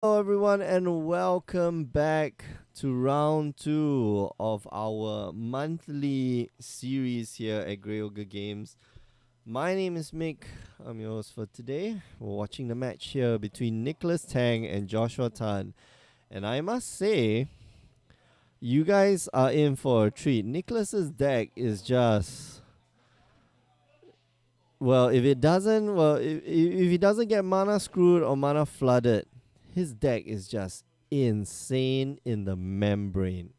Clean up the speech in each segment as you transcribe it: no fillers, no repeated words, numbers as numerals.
Hello, everyone, and welcome back to round two of our monthly series here at Grey Ogre Games. My name is Mick. I'm your host for today. We're watching the match here between Nicholas Tang and Joshua Tan. And I must say, you guys are in for a treat. Nicholas's deck is just. Well, if he doesn't get mana screwed or mana flooded, his deck is just insane in the membrane.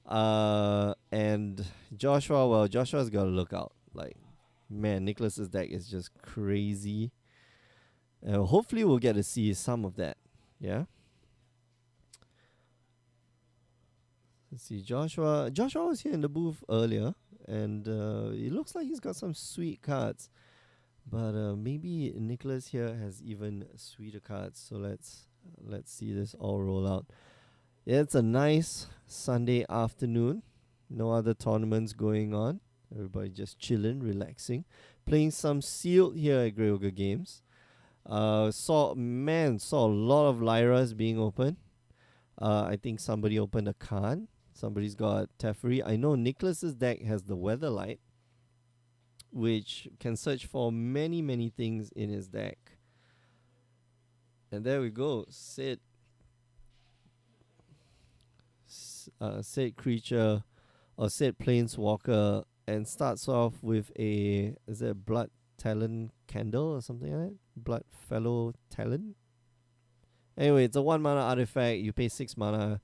And Joshua's got to look out. Like, man, Nicholas's deck is just crazy. Hopefully, we'll get to see some of that. Yeah. Let's see, Joshua. Joshua was here in the booth earlier, and it looks like he's got some sweet cards. But maybe Nicholas here has even sweeter cards. So let's see this all roll out. Yeah, it's a nice Sunday afternoon. No other tournaments going on. Everybody just chilling, relaxing, playing some sealed here at Grey Ogre Games. Saw a lot of Lyras being open. I think somebody opened a Khan. Somebody's got Teferi. I know Nicholas's deck has the Weatherlight, which can search for many things in his deck. And there we go. Said creature or said planeswalker, and starts off with a Blood Talon Candle or something like that? Blood Fellow Talon? Anyway, it's a 1 mana artifact. You pay 6 mana.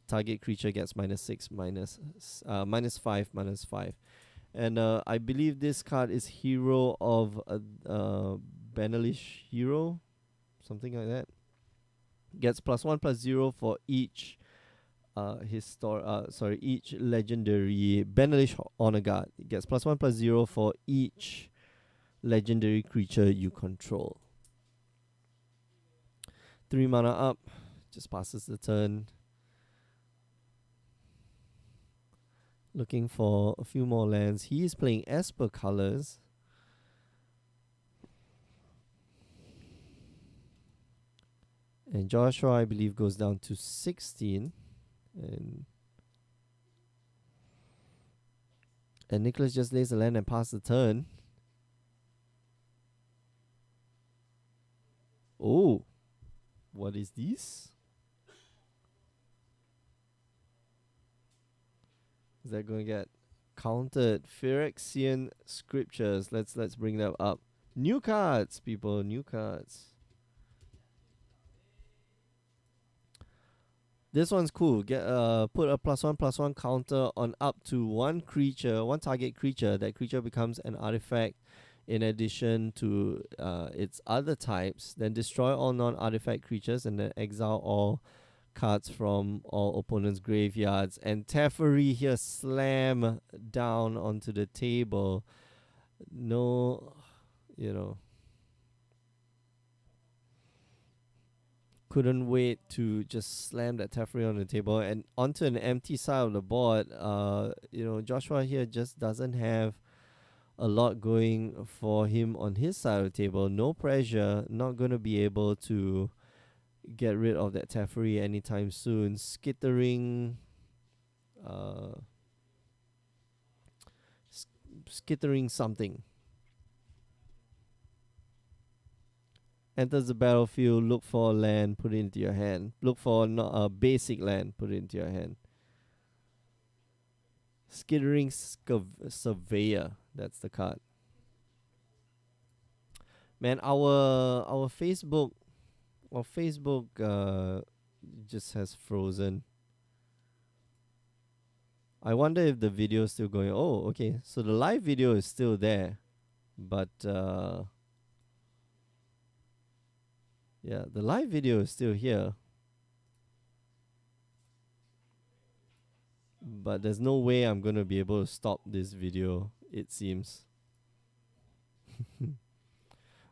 Target creature gets -6, -5, -5. And I believe this card is Hero of Benelish Hero, something like that. Gets +1/+0 for each each legendary Benelish Honor Guard. It gets +1/+0 for each legendary creature you control. 3 mana up, just passes the turn. Looking for a few more lands. He is playing Esper colors. And Joshua, I believe, goes down to 16. And Nicholas just lays the land and passes the turn. Oh, what is this? Is that going to get countered? Phyrexian Scriptures. Let's bring that up. New cards, people. New cards. This one's cool. Get put a +1/+1 counter on up to one target creature. That creature becomes an artifact in addition to its other types. Then destroy all non-artifact creatures and then exile all cards from all opponents' graveyards. And Teferi here slam down onto the table. No, couldn't wait to just slam that Teferi on the table and onto an empty side of the board. Joshua here just doesn't have a lot going for him on his side of the table. No pressure, not going to be able to get rid of that Teferi anytime soon. Skittering something. Enters the battlefield, look for a land, put it into your hand. Look for a basic land, put it into your hand. Skittering Surveyor, that's the card. Man, our Facebook just has frozen. I wonder if the video is still going. Oh, okay. So the live video is still there. But yeah, the live video is still here. But there's no way I'm going to be able to stop this video, it seems.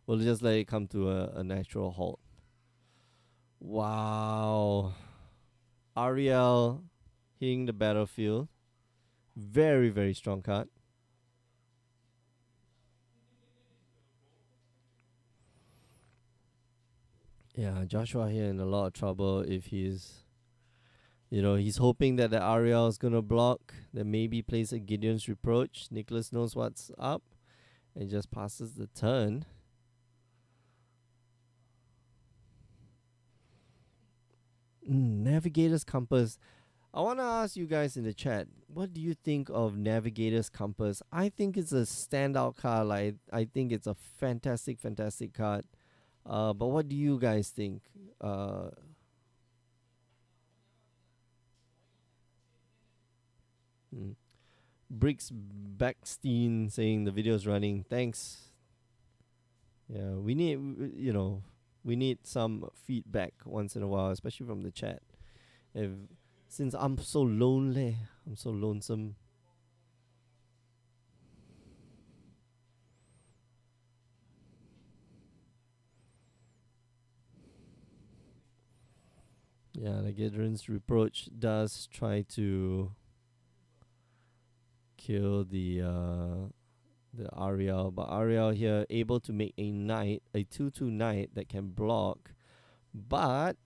We'll just let it come to a natural halt. Wow. Ariel hitting the battlefield. Very, very strong card. Yeah, Joshua here in a lot of trouble if he's hoping that the Ariel is gonna block, then maybe plays a Gideon's Reproach. Nicholas knows what's up and just passes the turn. Navigator's Compass. I want to ask you guys in the chat, what do you think of Navigator's Compass? I think it's a standout card. Like, I think it's a fantastic, fantastic card. But what do you guys think? Uh, hmm. Briggs Backstein saying the video's running. Thanks. Yeah, we need some feedback once in a while, especially from the chat. If since I'm so lonely, I'm so lonesome. Yeah, the Gideon's Reproach does try to kill the Ariel, but Ariel here able to make a knight, a 2/2 knight that can block, but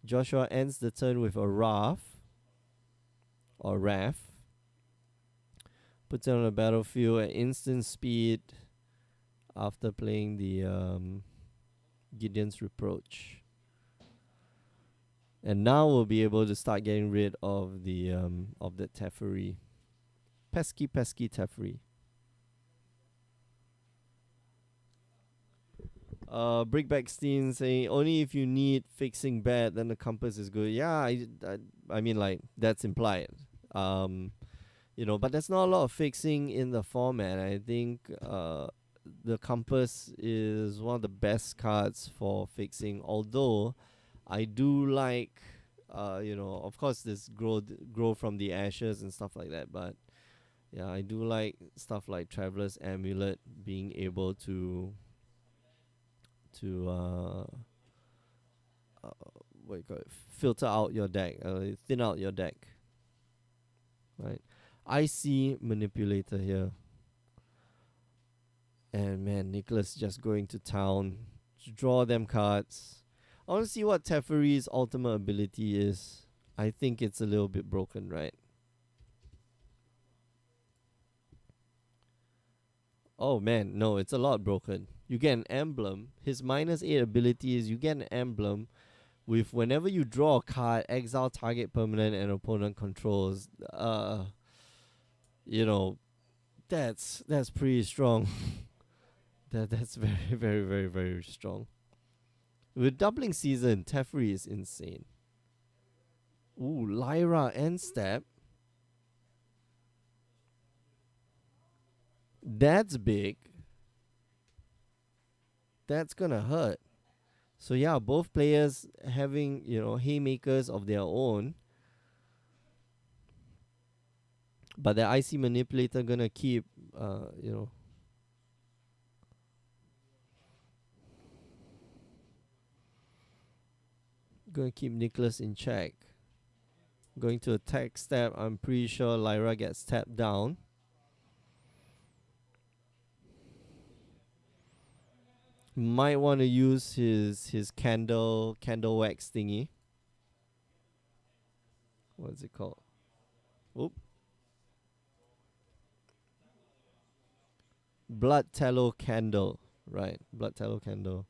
Joshua ends the turn with a Wrath, puts it on the battlefield at instant speed after playing the Gideon's Reproach. And now we'll be able to start getting rid of the Teferi. Pesky Teferi. Brickbackstein saying only if you need fixing bad then the compass is good. Yeah, I mean, like, that's implied. But there's not a lot of fixing in the format. I think the compass is one of the best cards for fixing. Although I do like, of course, this grow from the ashes and stuff like that. But yeah, I do like stuff like Traveler's Amulet being able to what you call it, filter out your deck, thin out your deck, right? I see Manipulator here, and man, Nicholas just going to town to draw them cards. I want to see what Teferi's ultimate ability is. I think it's a little bit broken, right? Oh man, no, it's a lot broken. You get an emblem. His -8 ability is you get an emblem with whenever you draw a card, exile target permanent and opponent controls. You know, that's pretty strong. That's very, very, very, very strong. With doubling season, Teferi is insane. Ooh, Lyra and Step. That's big. That's gonna hurt. So yeah, both players having, haymakers of their own. But the IC Manipulator gonna keep gonna keep Nicholas in check. Going to attack Step. I'm pretty sure Lyra gets tapped down. Might want to use his candle wax thingy. What is it called? Oop. Blood Tallow Candle. Right. Blood Tallow Candle.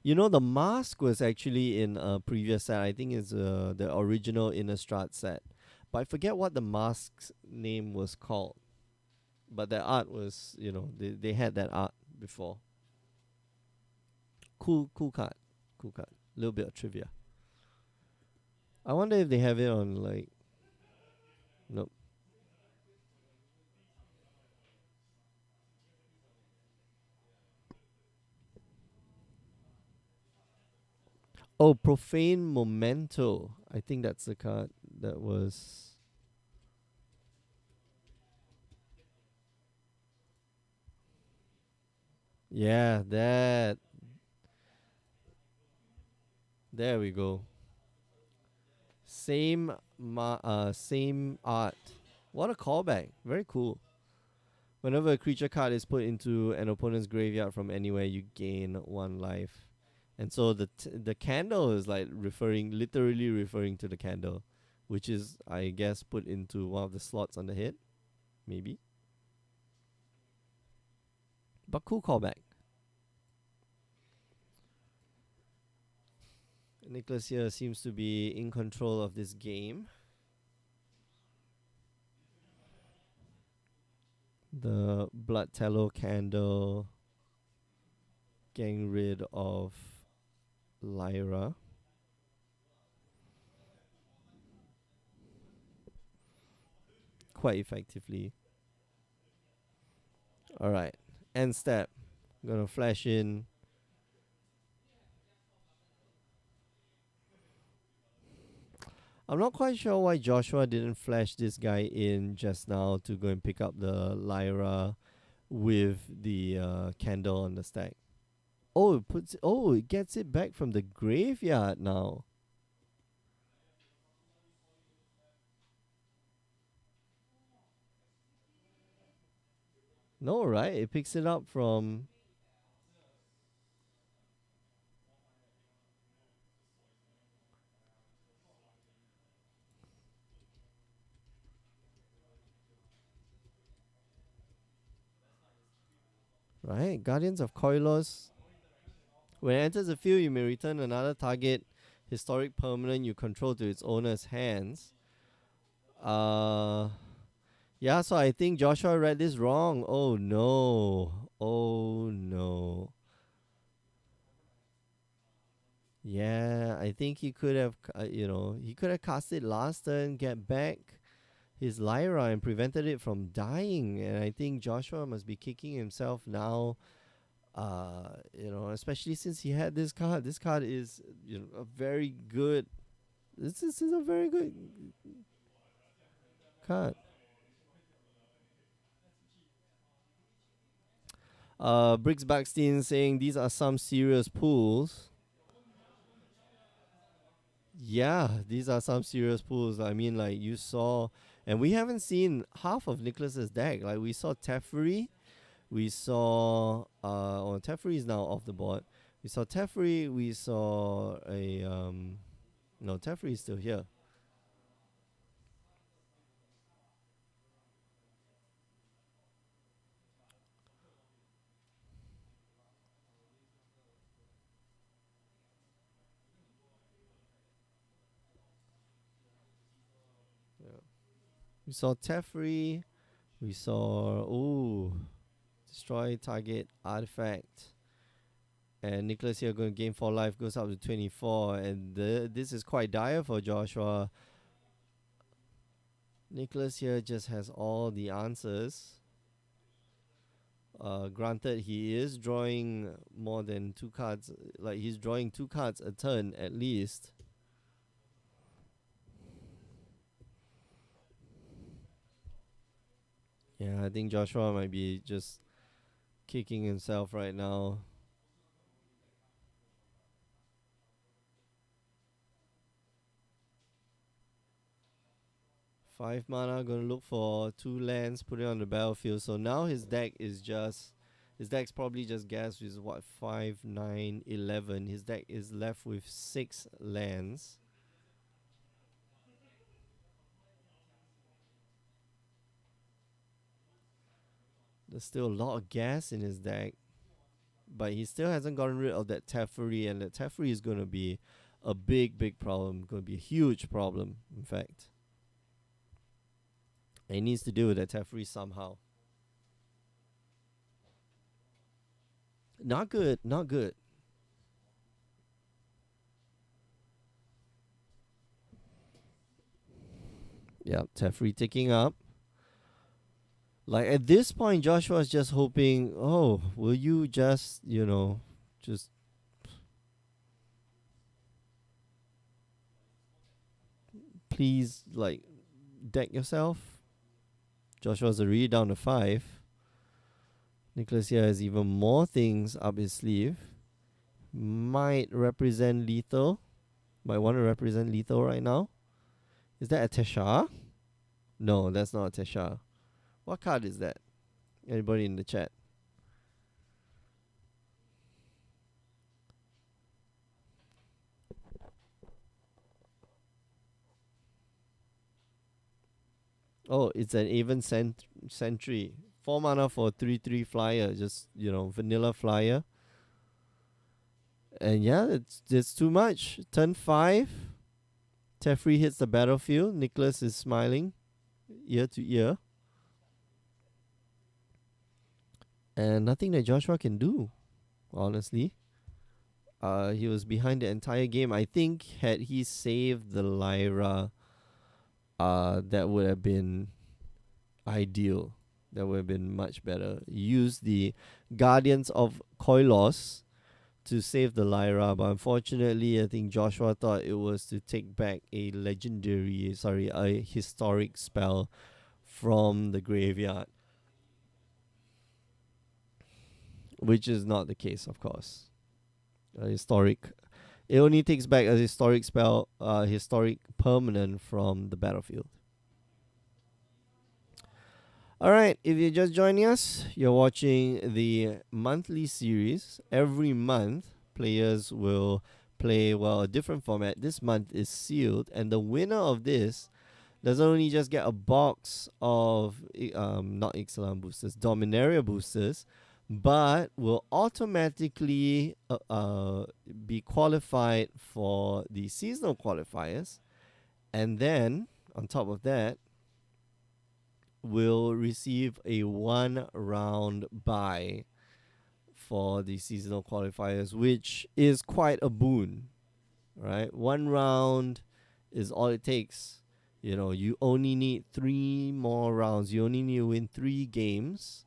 The mask was actually in a previous set. I think it's the original Innistrad set. But I forget what the mask's name was called. But the art was, they had that art before. Cool card. Cool card. A little bit of trivia. I wonder if they have it on, like... Nope. Oh, Profane Memento. I think that's the card that was... Yeah, that. There we go. Same art. What a callback. Very cool. Whenever a creature card is put into an opponent's graveyard from anywhere, you gain 1 life. And so the candle is like literally referring to the candle, which is, I guess, put into one of the slots on the head, maybe. But cool callback. Nicholas here seems to be in control of this game. The blood tallow candle getting rid of Lyra. Quite effectively. Alright. End step. Gonna flash in. I'm not quite sure why Joshua didn't flash this guy in just now to go and pick up the Lyra with the candle on the stack. Oh, it gets it back from the graveyard now. No, right? It picks it up from. Right? Guardians of Koilos. When it enters the field, you may return another target historic permanent you control to its owner's hands. Yeah, so I think Joshua read this wrong. Oh no. Oh no. Yeah, I think he could have, he could have cast it last turn, get back his Lyra and prevented it from dying. And I think Joshua must be kicking himself now. Especially since he had this card. This card is, a very good. This is a very good card. Briggs Backstein saying these are some serious pools. Yeah, these are some serious pools. I mean, like you saw, and we haven't seen half of Nicholas's deck. Like we saw Teferi, we saw Teferi is now off the board. We saw Teferi, we saw no, Teferi is still here. Yeah. We saw Teferi, we saw destroy target artifact. And Nicholas here going to gain 4 life, goes up to 24. And this is quite dire for Joshua. Nicholas here just has all the answers. Granted, he is drawing more than 2 cards. Like, he's drawing 2 cards a turn at least. Yeah, I think Joshua might be just kicking himself right now. 5 mana, gonna look for 2 lands, put it on the battlefield. So now his deck's probably just gas with what, 5, 9, 11. His deck is left with 6 lands. There's still a lot of gas in his deck, but he still hasn't gotten rid of that Teferi, and that Teferi is going to be a big problem. Going to be a huge problem, in fact. And he needs to deal with that Teferi somehow. Not good, not good. Yeah, Teferi ticking up. Like at this point, Joshua's just hoping, oh, will you just, just please, like, deck yourself? Joshua's already down to 5. Nicholas here has even more things up his sleeve. Might represent lethal. Might want to represent lethal right now. Is that a Tesha? No, that's not a Tesha. What card is that? Anybody in the chat? Oh, it's an even sentry. 4 mana for 3/3 flyer. Just, vanilla flyer. And yeah, it's too much. Turn 5. Teferi hits the battlefield. Nicholas is smiling ear to ear. And nothing that Joshua can do, honestly. He was behind the entire game. I think had he saved the Lyra, that would have been ideal. That would have been much better. Use the Guardians of Koilos to save the Lyra, but unfortunately, I think Joshua thought it was to take back a historic spell from the graveyard, which is not the case, of course. Historic. It only takes back a historic spell, historic permanent from the battlefield. Alright, if you're just joining us, you're watching the monthly series. Every month, players will play, a different format. This month is sealed, and the winner of this doesn't only just get a box of, not Ixalan boosters, Dominaria boosters, but will automatically be qualified for the seasonal qualifiers. And then, on top of that, will receive a 1 round bye for the seasonal qualifiers, which is quite a boon, right? 1 round is all it takes. You only need 3 more rounds. You only need to win 3 games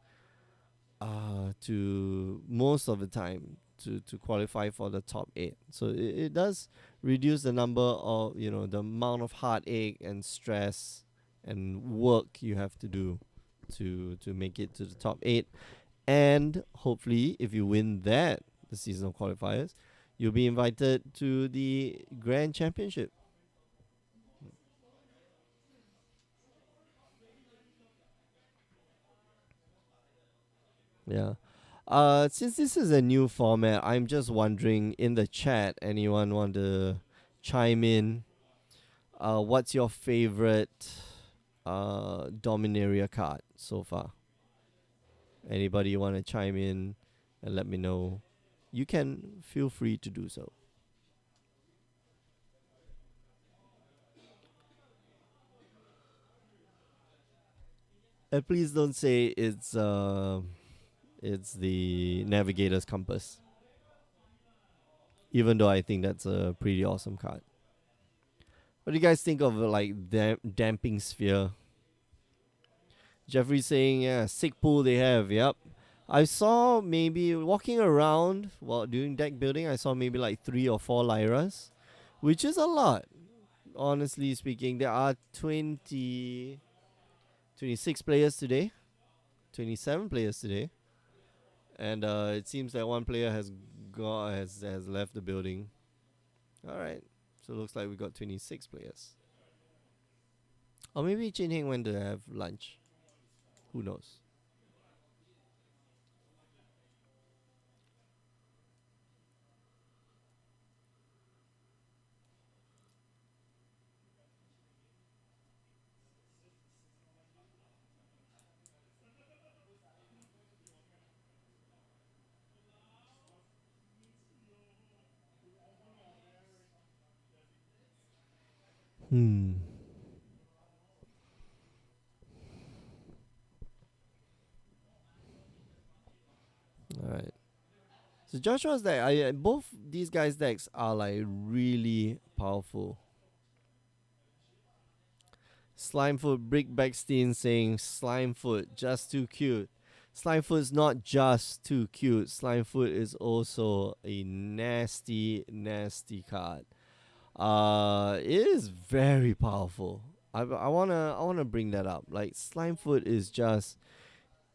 to most of the time to qualify for the top 8. So it does reduce the number of, the amount of heartache and stress and work you have to do to make it to the top 8. And hopefully, if you win the seasonal qualifiers, you'll be invited to the Grand Championship. Yeah. Since this is a new format, I'm just wondering in the chat, anyone want to chime in? What's your favorite Dominaria card so far? Anybody want to chime in and let me know? You can feel free to do so. And please don't say it's the Navigator's Compass. Even though I think that's a pretty awesome card. What do you guys think of Damping Sphere? Jeffrey saying, yeah, sick pool they have. Yep. I saw maybe walking around while doing deck building, I saw maybe like 3 or 4 Lyras, which is a lot. Honestly speaking, there are 26 players today, 27 players today, and it seems that one player has left the building. All right, so it looks like we got 26 players. Or maybe Chin Heng went to have lunch. Who knows? All right. So Joshua's deck, both these guys' decks are like really powerful. Slimefoot Brickbackstein saying Slimefoot just too cute. Slimefoot's not just too cute. Slimefoot is also a nasty, nasty card. It is very powerful. I wanna bring that up. Like Slimefoot is just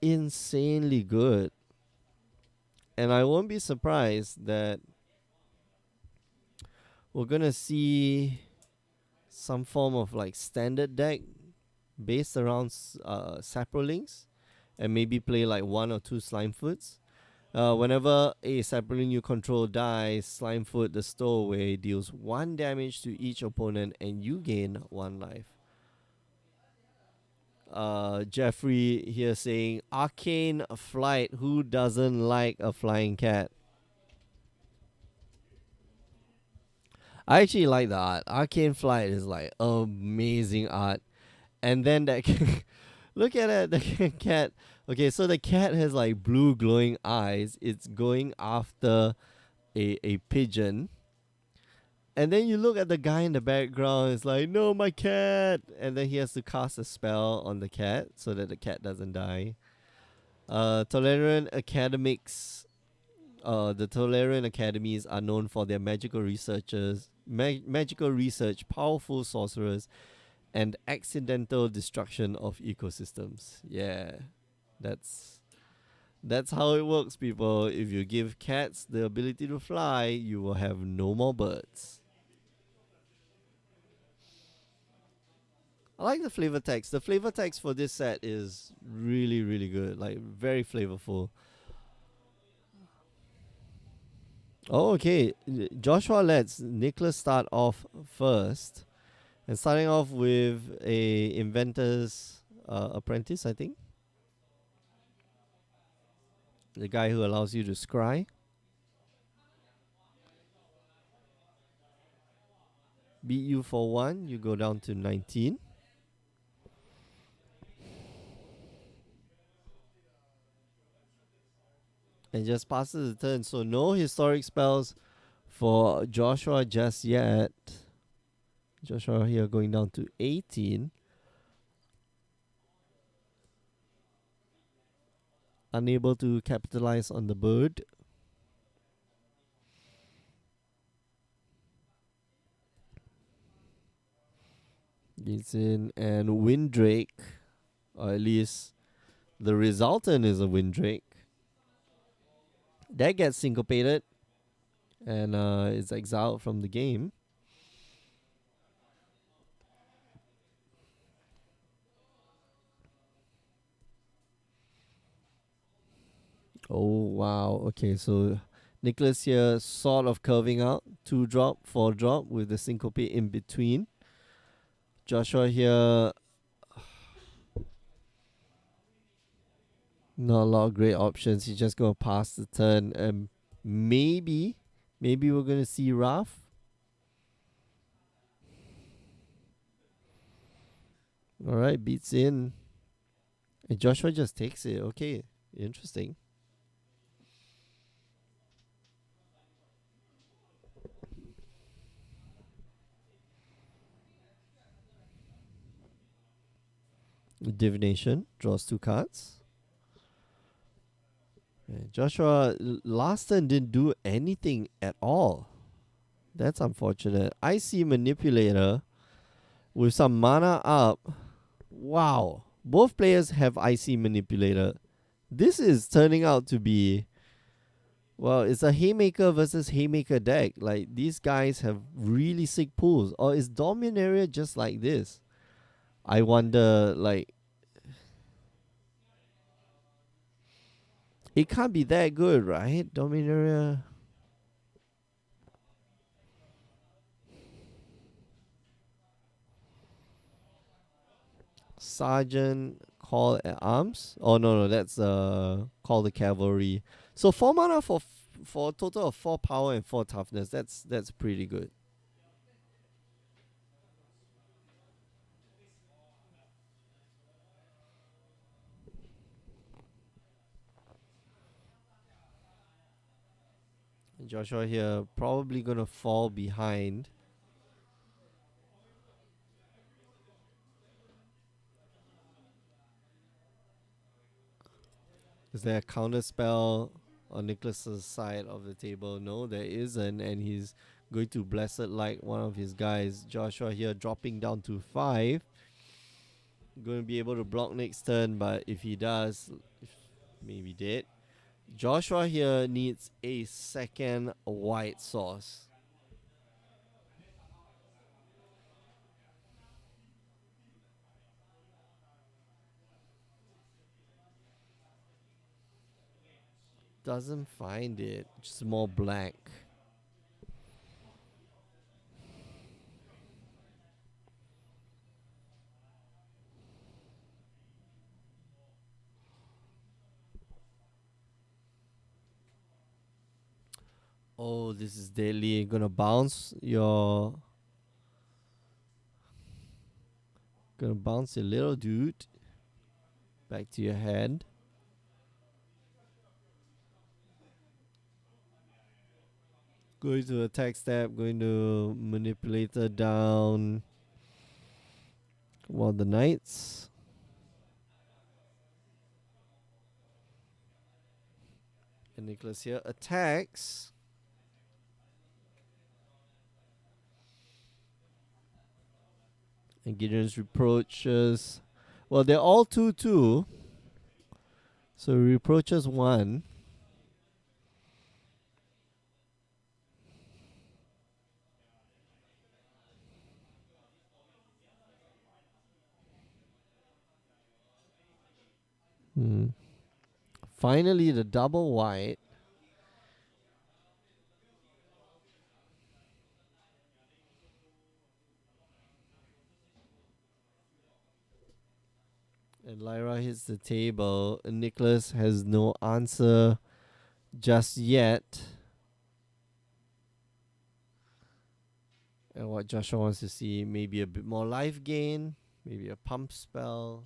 insanely good. And I won't be surprised that we're gonna see some form of like standard deck based around Saprolinks and maybe play like one or two slime foots. Whenever a sapling you control dies, Slimefoot the Stowaway deals 1 damage to each opponent and you gain 1 life. Jeffrey here saying Arcane Flight. Who doesn't like a flying cat? I actually like the art. Arcane Flight is like amazing art. And then that look at it, the cat. Okay, so the cat has like blue glowing eyes. It's going after a pigeon. And then you look at the guy in the background, it's like, no, my cat. And then he has to cast a spell on the cat so that the cat doesn't die. Tolerant academics, the Tolerant academies are known for their magical researchers, magical research, powerful sorcerers, and accidental destruction of ecosystems. Yeah, that's that's how it works, people. If you give cats the ability to fly, you will have no more birds. I like the flavor text. The flavor text for this set is really, really good. Like very flavorful. Oh, okay. Joshua lets Nicholas start off first, and starting off with a inventor's apprentice, I think. The guy who allows you to scry. Beat you for 1, you go down to 19. And just passes the turn. So no historic spells for Joshua just yet. Joshua here going down to 18. Unable to capitalize on the bird. Gets in and Windrake, or at least the resultant is a Windrake. That gets syncopated and is exiled from the game. Oh wow. Okay, so Nicholas here sort of curving out 2-drop, 4-drop with the syncopate in between. Joshua here, not a lot of great options. He's just gonna pass the turn and maybe we're gonna see Raph. Alright, beats in. And Joshua just takes it. Okay. Interesting. Divination draws 2 cards. Joshua last turn didn't do anything at all. That's unfortunate. Icy Manipulator with some mana up. Wow. Both players have Icy Manipulator. This is turning out to be, well, it's a Haymaker versus Haymaker deck. Like, these guys have really sick pulls. Or is Dominaria just like this? I wonder, like, it can't be that good, right? Dominaria. Sergeant Call at Arms. Oh no, that's Call the Cavalry. So 4 mana for a total of 4 power and 4 toughness. That's pretty good. Joshua here probably gonna fall behind. Is there a counter spell on Nicholas's side of the table? No, there isn't, and he's going to Blessed like one of his guys. Joshua here dropping down to 5. Going to be able to block next turn, but if he does, maybe dead. Joshua here needs a second white sauce. doesn't find it. Just more black. Oh, this is deadly. Gonna bounce your. Gonna bounce your little dude back to your hand. Going to attack step. Going to manipulator down. While the knights. And Nicholas here attacks. And Gideon's reproaches. Well, they're all 2-2. So reproaches 1. Finally, the double white. And Lyra hits the table. And Nicholas has no answer just yet. And what Joshua wants to see, maybe a bit more life gain, maybe a pump spell.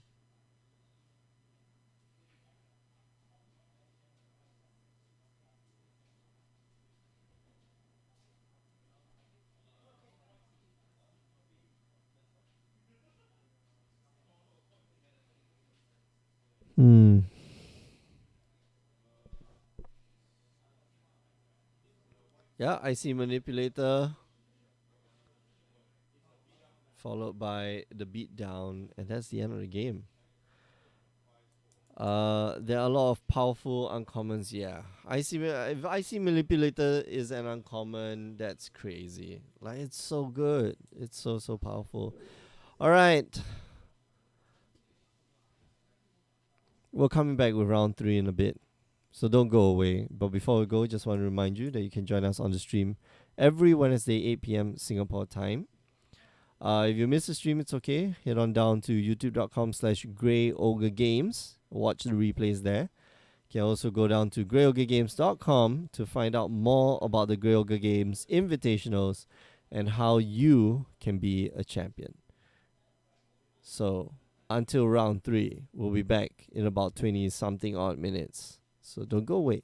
Yeah, I see manipulator. Followed by the beatdown, and that's the end of the game. There are a lot of powerful uncommons. Yeah, if I see manipulator is an uncommon, that's crazy. Like, it's so good. It's so powerful. All right, we're coming back with round 3 in a bit, so don't go away. But before we go, just want to remind you that you can join us on the stream every Wednesday 8 p.m. Singapore time. If you miss the stream, it's okay. Head on down to youtube.com/Grey Ogre Games. Watch the replays there. You can also go down to greyogregames.com to find out more about the Grey Ogre Games Invitationals and how you can be a champion. So, until round 3, we'll be back in about 20 something odd minutes. So don't go away.